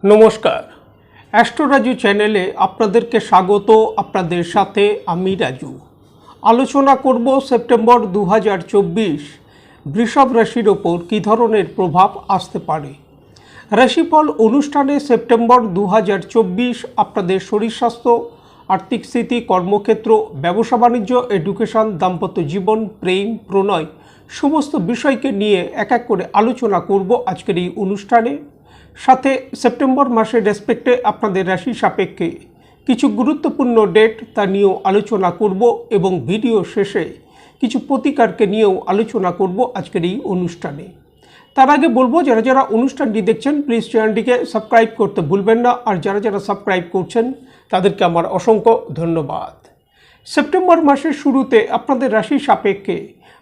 নমস্কার, অ্যাস্ট্রো রাজু চ্যানেলে আপনাদেরকে স্বাগত। আপনাদের সাথে আমি রাজু। আলোচনা করব সেপ্টেম্বর 2024 বৃষভ রাশির ওপর কী ধরনের প্রভাব আসতে পারে। রাশিফল অনুষ্ঠানে সেপ্টেম্বর 2024 আপনাদের শরীর স্বাস্থ্য, আর্থিক স্থিতি, কর্মক্ষেত্র, ব্যবসা বাণিজ্য, এডুকেশন, দাম্পত্য জীবন, প্রেম, প্রণয় সমস্ত বিষয়কে নিয়ে এক এক করে আলোচনা করব আজকের এই অনুষ্ঠানে। সাথে সেপ্টেম্বর মাসের রেসপেক্টে আপনাদের রাশি সাপেক্ষে কিছু গুরুত্বপূর্ণ ডেট তা নিয়েও আলোচনা করব এবং ভিডিও শেষে কিছু প্রতিকারকে নিয়েও আলোচনা করব আজকের এই অনুষ্ঠানে। তার আগে বলবো, যারা যারা অনুষ্ঠানটি দেখছেন প্লিজ চ্যানেলটিকে সাবস্ক্রাইব করতে ভুলবেন না, আর যারা যারা সাবস্ক্রাইব করছেন তাদেরকে আমার অসংখ্য ধন্যবাদ। সেপ্টেম্বর মাসের শুরুতে আপনাদের রাশি সাপেক্ষে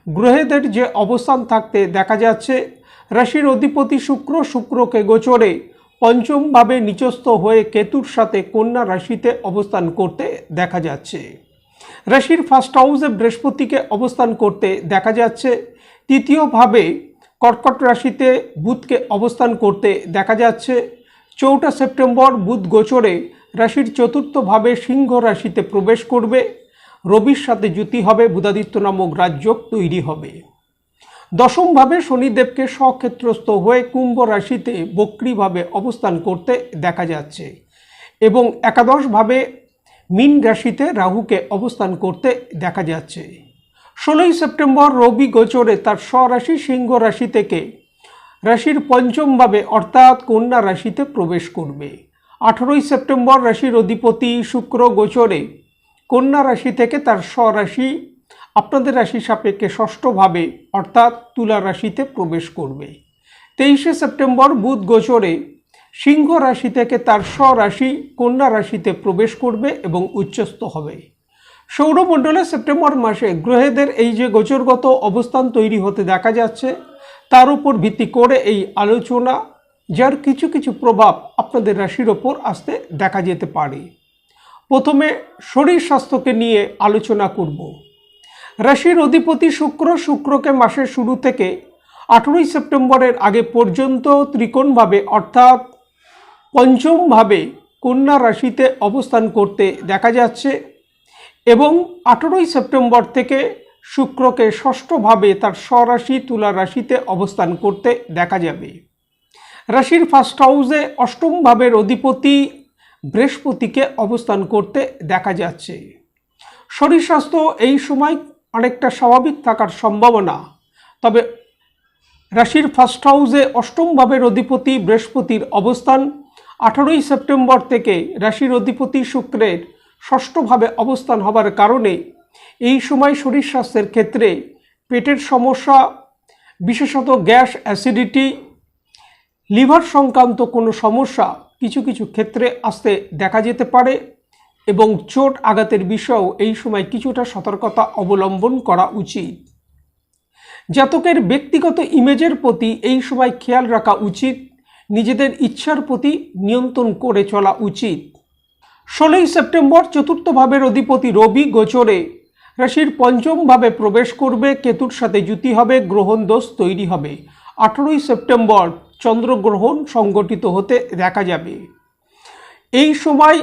গ্রহেদের যে অবস্থান থাকতে দেখা যাচ্ছে, রাশির অধিপতি শুক্রকে গোচরে পঞ্চমভাবে নিচস্থ হয়ে কেতুর সাথে কন্যা রাশিতে অবস্থান করতে দেখা যাচ্ছে। রাশির ফার্স্ট হাউসে বৃহস্পতিকে অবস্থান করতে দেখা যাচ্ছে। তৃতীয়ভাবে কর্কট রাশিতে বুধকে অবস্থান করতে দেখা যাচ্ছে। 4 সেপ্টেম্বর বুধ গোচরে রাশির চতুর্থভাবে সিংহ রাশিতে প্রবেশ করবে। রবির সাথে যুতি হবে, বুধাদিত্য নামক রাজযোগ তৈরি হবে। দশমভাবে শনিদেবকে স্বক্ষেত্রস্থ হয়ে কুম্ভ রাশিতে বক্রীভাবে অবস্থান করতে দেখা যাচ্ছে এবং একাদশভাবে মীন রাশিতে রাহুকে অবস্থান করতে দেখা যাচ্ছে। 16 সেপ্টেম্বর রবি গোচরে তার স্বরাশি সিংহ রাশি থেকে রাশির পঞ্চমভাবে অর্থাৎ কন্যা রাশিতে প্রবেশ করবে। 18 সেপ্টেম্বর রাশির অধিপতি শুক্র গোচরে কন্যা রাশি থেকে তার স্বরাশি আপনাদের রাশি সাপেক্ষে ষষ্ঠভাবে অর্থাৎ তুলা রাশিতে প্রবেশ করবে। 23 সেপ্টেম্বর বুধ গোচরে সিংহ রাশি থেকে তার স্বরাশি কন্যা রাশিতে প্রবেশ করবে এবং উচ্চস্থ হবে। সৌরমণ্ডলে সেপ্টেম্বর মাসে গ্রহেদের এই যে গোচরগত অবস্থান তৈরি হতে দেখা যাচ্ছে, তার উপর ভিত্তি করে এই আলোচনা, যার কিছু কিছু প্রভাব আপনাদের রাশির ওপর আসতে দেখা যেতে পারে। প্রথমে শরীর স্বাস্থ্যকে নিয়ে আলোচনা করব। রাশির অধিপতি শুক্রকে মাসের শুরু থেকে 18 সেপ্টেম্বরের আগে পর্যন্ত ত্রিকোণভাবে অর্থাৎ পঞ্চমভাবে কন্যা রাশিতে অবস্থান করতে দেখা যাচ্ছে এবং 18 সেপ্টেম্বর থেকে শুক্রকে ষষ্ঠভাবে তার স্বরাশি তুলা রাশিতে অবস্থান করতে দেখা যাবে। রাশির ফার্স্ট হাউসে অষ্টম ভাবের অধিপতি বৃহস্পতিকে অবস্থান করতে দেখা যাচ্ছে। শরীর স্বাস্থ্য এই সময় অনেকটা স্বাভাবিক থাকার সম্ভাবনা, তবে রাশির ফার্স্ট হাউসে অষ্টম ভাবের অধিপতি বৃহস্পতির অবস্থান 18 সেপ্টেম্বর থেকে রাশির অধিপতি শুক্রের ষষ্ঠভাবে অবস্থান হবার কারণে এই সময় শরীর স্বাস্থ্যের ক্ষেত্রে পেটের সমস্যা, বিশেষত গ্যাস, অ্যাসিডিটি, লিভার সংক্রান্ত কোনো সমস্যা কিছু কিছু ক্ষেত্রে আসতে দেখা যেতে পারে এবং চোট আঘাতের বিষয়েও এই সময় কিছুটা সতর্কতা অবলম্বন করা উচিত। জাতকের ব্যক্তিগত ইমেজের প্রতি এই সময় খেয়াল রাখা উচিত, নিজেদের ইচ্ছার প্রতি নিয়ন্ত্রণ করে চলা উচিত। 16 সেপ্টেম্বর চতুর্থ ভাবের অধিপতি রবি গোচরে রাশির পঞ্চম ভাবে প্রবেশ করবে, কেতুর সাথে যুতি হবে, গ্রহণ দোষ তৈরি হবে। 18 সেপ্টেম্বর চন্দ্রগ্রহণ সংগঠিত হতে দেখা যাবে। এই সময়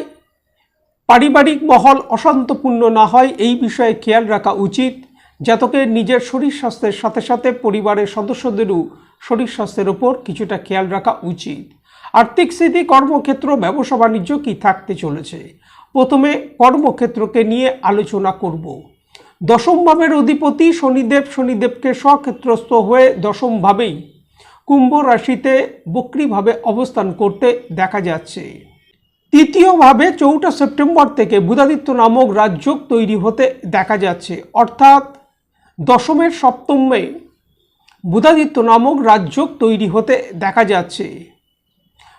পারিবারিক মহল অশান্তপূর্ণ না হয় এই বিষয়ে খেয়াল রাখা উচিত। জাতকের নিজের শরীর স্বাস্থ্যের সাথে সাথে পরিবারের সদস্যদেরও শরীর স্বাস্থ্যের ওপর কিছুটা খেয়াল রাখা উচিত। আর্থিক স্থিতি, কর্মক্ষেত্র, ব্যবসা বাণিজ্য কী থাকতে চলেছে। প্রথমে কর্মক্ষেত্রকে নিয়ে আলোচনা করব। দশম ভাবের অধিপতি শনিদেবকে স্বক্ষেত্রস্থ হয়ে দশমভাবেই কুম্ভ রাশিতে বক্রীভাবে অবস্থান করতে দেখা যাচ্ছে। তৃতীয়ভাবে 4 সেপ্টেম্বর থেকে বুধাদিত্য নামক রাজযোগ তৈরি হতে দেখা যাচ্ছে, অর্থাৎ দশমের সপ্তমে বুধাদিত্য নামক রাজযোগ তৈরি হতে দেখা যাচ্ছে।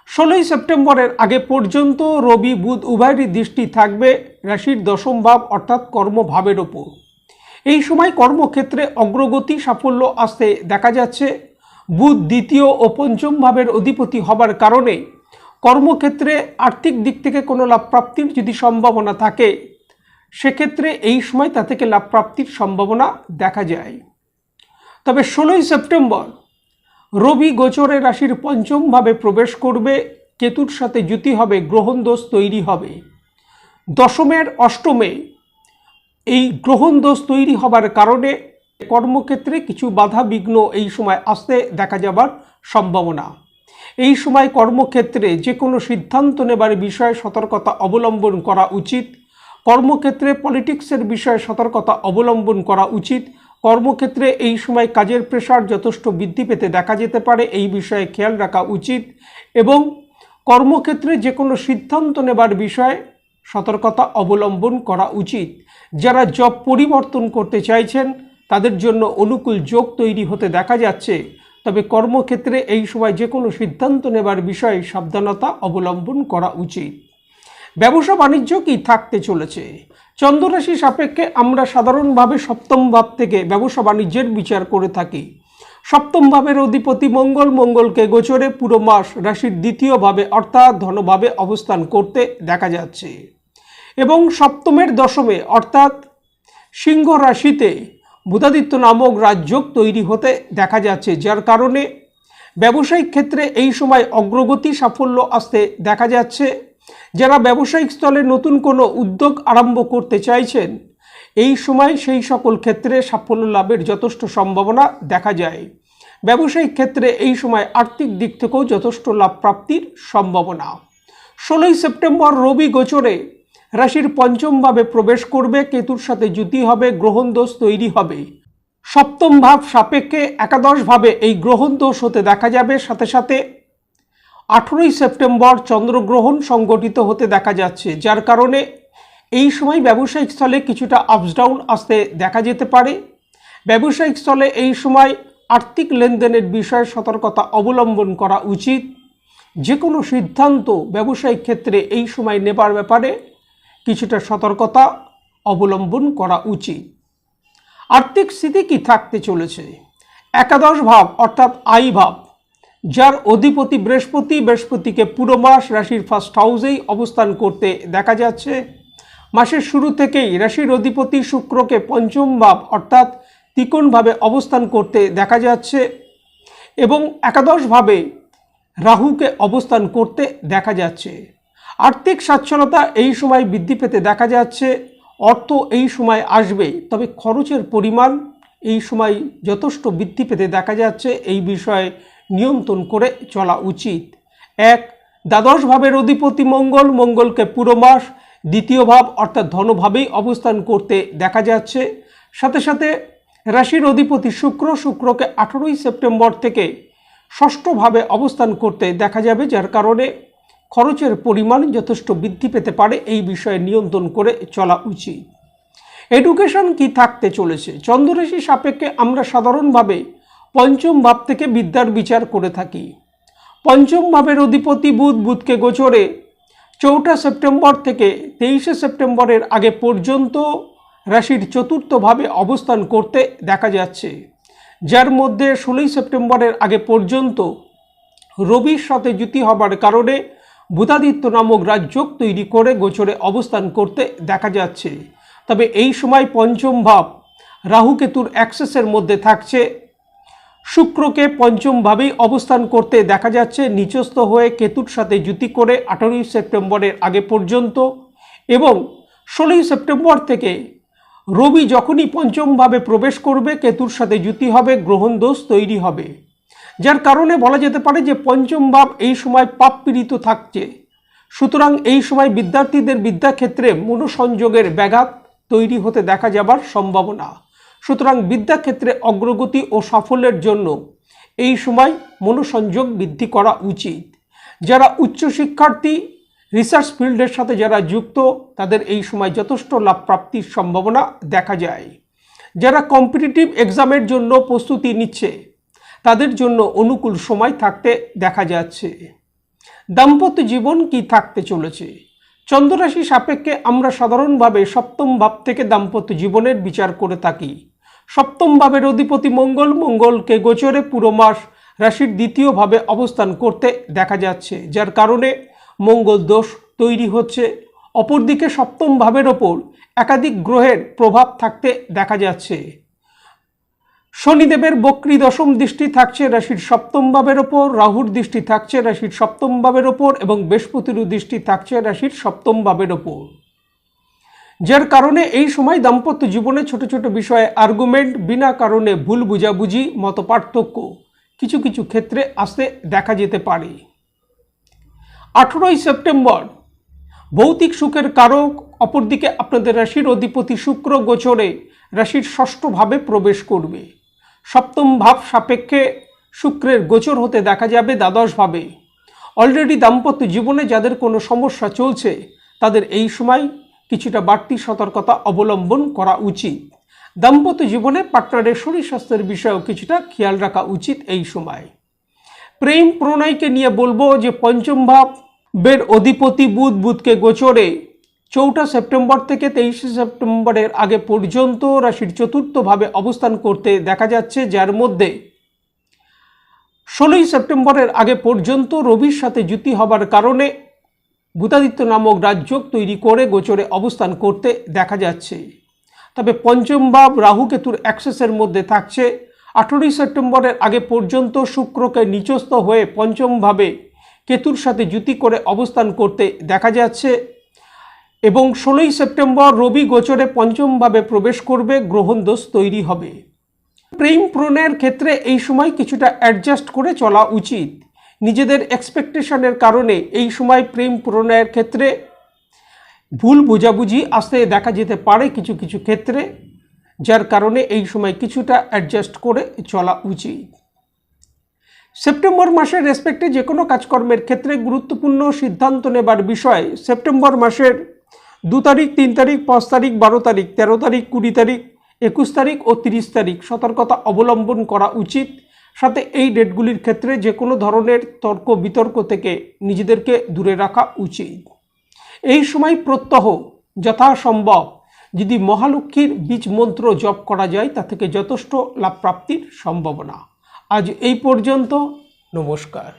16 সেপ্টেম্বরের আগে পর্যন্ত রবি বুধ উভয়েরই দৃষ্টি থাকবে রাশির দশম ভাব অর্থাৎ কর্মভাবের ওপর। এই সময় কর্মক্ষেত্রে অগ্রগতি, সাফল্য আসতে দেখা যাচ্ছে। বুধ দ্বিতীয় ও পঞ্চম ভাবের অধিপতি হবার কারণে কর্মক্ষেত্রে আর্থিক দিক থেকে কোনো লাভ প্রাপ্তির যদি সম্ভাবনা থাকে, সেক্ষেত্রে এই সময় তা থেকে লাভ প্রাপ্তির সম্ভাবনা দেখা যায়। তবে 16 সেপ্টেম্বর রবি গোচরে রাশির পঞ্চম ভাবে প্রবেশ করবে কেতুর সাথে যুতি হবে, গ্রহণ দোষ তৈরি হবে। দশমের অষ্টমে এই গ্রহণ দোষ তৈরি হবার কারণে কর্মক্ষেত্রে কিছু বাধা বিঘ্ন এই সময় আসতে দেখা যাবার সম্ভাবনা। এই সময় কর্মক্ষেত্রে যে কোনো সিদ্ধান্ত নেবার বিষয়ে সতর্কতা অবলম্বন করা উচিত। কর্মক্ষেত্রে পলিটিক্সের বিষয়ে সতর্কতা অবলম্বন করা উচিত। কর্মক্ষেত্রে এই সময় কাজের প্রেশার যথেষ্ট বৃদ্ধি পেতে দেখা যেতে পারে, এই বিষয়ে খেয়াল রাখা উচিত। এবং কর্মক্ষেত্রে যে কোনো সিদ্ধান্ত নেবার বিষয়ে সতর্কতা অবলম্বন করা উচিত। যারা জব পরিবর্তন করতে চাইছেন তাদের জন্য অনুকূল যোগ তৈরি হতে দেখা যাচ্ছে, তবে কর্মক্ষেত্রে এই সময় যে কোনো সিদ্ধান্ত নেবার বিষয়ে সাবধানতা অবলম্বন করা উচিত। ব্যবসা বাণিজ্য কি থাকতে চলেছে? চন্দ্ররাশি সাপেক্ষে আমরা সাধারণভাবে সপ্তম ভাব থেকে ব্যবসা বাণিজ্যের বিচার করে থাকি। সপ্তম ভাবের অধিপতি মঙ্গল, মঙ্গলকে গোচরে পুরো মাস রাশির দ্বিতীয় ভাবে অর্থাৎ ধনভাবে অবস্থান করতে দেখা যাচ্ছে এবং সপ্তমের দশমে অর্থাৎ সিংহ রাশিতে বুধাদিত্য নামক রাজযোগ তৈরি হতে দেখা যাচ্ছে, যার কারণে ব্যবসায়িক ক্ষেত্রে এই সময় অগ্রগতি সাফল্য আসতে দেখা যাচ্ছে। যারা ব্যবসায়িক স্থলে নতুন কোনো উদ্যোগ আরম্ভ করতে চাইছেন এই সময় সেই সকল ক্ষেত্রে সাফল্য লাভের যথেষ্ট সম্ভাবনা দেখা যায়। ব্যবসায়িক ক্ষেত্রে এই সময় আর্থিক দিক থেকেও যথেষ্ট লাভ প্রাপ্তির সম্ভাবনা। 16ই সেপ্টেম্বর রবি গোচরে রাশির পঞ্চম ভাবে প্রবেশ করবে, কেতুর সাথে যুতি হবে, গ্রহণ দোষ তৈরি হবে। সপ্তম ভাব সাপেক্ষে একাদশ ভাবে এই গ্রহণ দোষ হতে দেখা যাবে। সাথে সাথে 18ই সেপ্টেম্বর চন্দ্রগ্রহণ সংগঠিত হতে দেখা যাচ্ছে, যার কারণে এই সময় ব্যবসায়িক স্থলে কিছুটা আপস ডাউন আসতে দেখা যেতে পারে। ব্যবসায়িক স্থলে এই সময় আর্থিক লেনদেনের বিষয়ে সতর্কতা অবলম্বন করা উচিত। যে কোনো সিদ্ধান্ত ব্যবসায়িক ক্ষেত্রে এই সময় নেবার ব্যাপারে কিছুটা সতর্কতা অবলম্বন করা উচিত। আর্থিক স্থিতি কি থাকতে চলেছে? একাদশ ভাব অর্থাৎ আয় ভাব, যার অধিপতি বৃহস্পতি, বৃহস্পতিকে পুরো মাস রাশির ফার্স্ট হাউসেই অবস্থান করতে দেখা যাচ্ছে। মাসের শুরু থেকেই রাশির অধিপতি শুক্রকে পঞ্চম ভাব অর্থাৎ ত্রিকোণভাবে অবস্থান করতে দেখা যাচ্ছে এবং একাদশভাবে রাহুকে অবস্থান করতে দেখা যাচ্ছে। আর্থিক সচ্ছলতা এই সময় বৃদ্ধি পেতে দেখা যাচ্ছে। অর্থ এই সময় আসবে, তবে খরচের পরিমাণ এই সময় যথেষ্ট বৃদ্ধি পেতে দেখা যাচ্ছে। এই বিষয়ে নিয়ন্ত্রণ করে চলা উচিত। দ্বাদশ ভাবের অধিপতি মঙ্গল, মঙ্গলকে পুরো মাস দ্বিতীয় ভাব অর্থাৎ ধনভাবেই অবস্থান করতে দেখা যাচ্ছে। সাথে সাথে রাশির অধিপতি শুক্র, শুক্রকে 18ই সেপ্টেম্বর থেকে ষষ্ঠভাবে অবস্থান করতে দেখা যাবে, যার কারণে খরচের পরিমাণ যথেষ্ট বৃদ্ধি পেতে পারে। এই বিষয়ে নিয়ন্ত্রণ করে চলা উচিত। এডুকেশন কি থাকতে চলেছে? চন্দ্ররাশি সাপেক্ষে আমরা সাধারণভাবে পঞ্চম ভাব থেকে বিদ্যার বিচার করে থাকি। পঞ্চম ভাবের অধিপতি বুধ, বুধকে গোচরে 4ঠা সেপ্টেম্বর থেকে 23শে সেপ্টেম্বরের আগে পর্যন্ত রাশির চতুর্থভাবে অবস্থান করতে দেখা যাচ্ছে, যার মধ্যে 16ই সেপ্টেম্বরের আগে পর্যন্ত রবির সাথে যুতি হবার কারণে বুধাদিত্য নামক রাজযোগ তৈরি করে গোচরে অবস্থান করতে দেখা যাচ্ছে। তবে এই সময় পঞ্চম ভাব রাহু কেতুর অ্যাক্সেসের মধ্যে থাকছে। শুক্রকে পঞ্চম ভাবেই অবস্থান করতে দেখা যাচ্ছে নিচস্থ হয়ে কেতুর সাথে যুতি করে 18ই সেপ্টেম্বরের আগে পর্যন্ত এবং 16ই সেপ্টেম্বর থেকে রবি যখনই পঞ্চম ভাবে প্রবেশ করবে কেতুর সাথে যুতি হবে, গ্রহণ দোষ তৈরি হবে, যার কারণে বলা যেতে পারে যে পঞ্চম ভাব এই সময় পাপ পীড়িত থাকছে। সুতরাং এই সময় বিদ্যার্থীদের বিদ্যাক্ষেত্রে মনোসংযোগের ব্যাঘাত তৈরি হতে দেখা যাবার সম্ভাবনা। সুতরাং বিদ্যাক্ষেত্রে অগ্রগতি ও সাফল্যের জন্য এই সময় মনোসংযোগ বৃদ্ধি করা উচিত। যারা উচ্চশিক্ষার্থী, রিসার্চ ফিল্ডের সাথে যারা যুক্ত তাদের এই সময় যথেষ্ট লাভ প্রাপ্তির সম্ভাবনা দেখা যায়। যারা কম্পিটিটিভ এক্সামের জন্য প্রস্তুতি নিচ্ছে তাদের জন্য অনুকূল সময় থাকতে দেখা যাচ্ছে। দাম্পত্য জীবন কি থাকতে চলেছে? চন্দ্ররাশি সাপেক্ষে আমরা সাধারণভাবে সপ্তম ভাব থেকে দাম্পত্য জীবনের বিচার করে থাকি। সপ্তম ভাবের অধিপতি মঙ্গল, মঙ্গলকে গোচরে পুরো মাস রাশির দ্বিতীয় ভাবে অবস্থান করতে দেখা যাচ্ছে, যার কারণে মঙ্গল দোষ তৈরি হচ্ছে। অপরদিকে সপ্তম ভাবের ওপর একাধিক গ্রহের প্রভাব থাকতে দেখা যাচ্ছে। শনিদেবের বক্রী দশম দৃষ্টি থাকছে রাশির সপ্তম ভাবের ওপর, রাহুর দৃষ্টি থাকছে রাশির সপ্তম ভাবের ওপর এবং বৃহস্পতির দৃষ্টি থাকছে রাশির সপ্তম ভাবের ওপর, যার কারণে এই সময় দাম্পত্য জীবনে ছোট ছোট বিষয়ে আর্গুমেন্ট, বিনা কারণে ভুল বুঝাবুঝি, মতপার্থক্য কিছু কিছু ক্ষেত্রে আসতে দেখা যেতে পারে। 18ই সেপ্টেম্বর ভৌতিক সুখের কারক, অপরদিকে আপনাদের রাশির অধিপতি শুক্র গোচরে রাশির ষষ্ঠ ভাবে প্রবেশ করবে। সপ্তম ভাব সাপেক্ষে শুক্রের গোচর হতে দেখা যাবে দ্বাদশ ভাবে। অলরেডি দাম্পত্য জীবনে যাদের কোনো সমস্যা চলছে তাদের এই সময় কিছুটা বাড়তি সতর্কতা অবলম্বন করা উচিত। দাম্পত্য জীবনে পার্টনারের শরীর স্বাস্থ্যের বিষয়েও কিছুটা খেয়াল রাখা উচিত এই সময়। প্রেম প্রণয়কে নিয়ে বলবো যে পঞ্চম ভাবের অধিপতি বুধকে গোচরে 4 সেপ্টেম্বর থেকে 23 সেপ্টেম্বরের আগে পর্যন্ত রাশির চতুর্থ ভাবে অবস্থান করতে দেখা যাচ্ছে, যার মধ্যে 16 সেপ্টেম্বরের আগে পর্যন্ত রবির সাথে যুতি হবার কারণে বুধাদিত্য নামক রাজযোগ তৈরি করে গোচরে অবস্থান করতে দেখা যাচ্ছে। তবে পঞ্চম ভাব রাহু কেতুর অ্যাক্সেসের মধ্যে থাকছে। 18 সেপ্টেম্বরের আগে পর্যন্ত শুক্রকে নিচস্থ হয়ে পঞ্চম ভাবে কেতুর সাথে যুতি করে অবস্থান করতে দেখা যাচ্ছে এবং 16 সেপ্টেম্বর রবি গোচরে পঞ্চম ভাবে প্রবেশ করবে, গ্রহণ দোষ তৈরি হবে। প্রেম প্রণয়ের ক্ষেত্রে এই সময় কিছুটা অ্যাডজাস্ট করে চলা উচিত। নিজেদের এক্সপেকটেশনের কারণে এই সময় প্রেম প্রণয়ের ক্ষেত্রে ভুল বোঝাবুঝি আসতে দেখা যেতে পারে কিছু কিছু ক্ষেত্রে, যার কারণে এই সময় কিছুটা অ্যাডজাস্ট করে চলা উচিত। সেপ্টেম্বর মাসের রেসপেক্টে যে কোনো কাজকর্মের ক্ষেত্রে গুরুত্বপূর্ণ সিদ্ধান্ত নেবার বিষয় সেপ্টেম্বর মাসের 2 তারিখ, 3 তারিখ, 5 তারিখ, 12 তারিখ, 13 তারিখ, 20 তারিখ, 21 তারিখ ও 30 তারিখ সতর্কতা অবলম্বন করা উচিত। সাথে এই ডেটগুলির ক্ষেত্রে যে কোনো ধরনের তর্ক বিতর্ক থেকে নিজেদেরকে দূরে রাখা উচিত। এই সময় প্রত্যহ যথাসম্ভব যদি মহালক্ষ্মীর বীজ মন্ত্র জপ করা যায় তা থেকে যথেষ্ট লাভ প্রাপ্তির সম্ভাবনা। আজ এই পর্যন্ত, নমস্কার।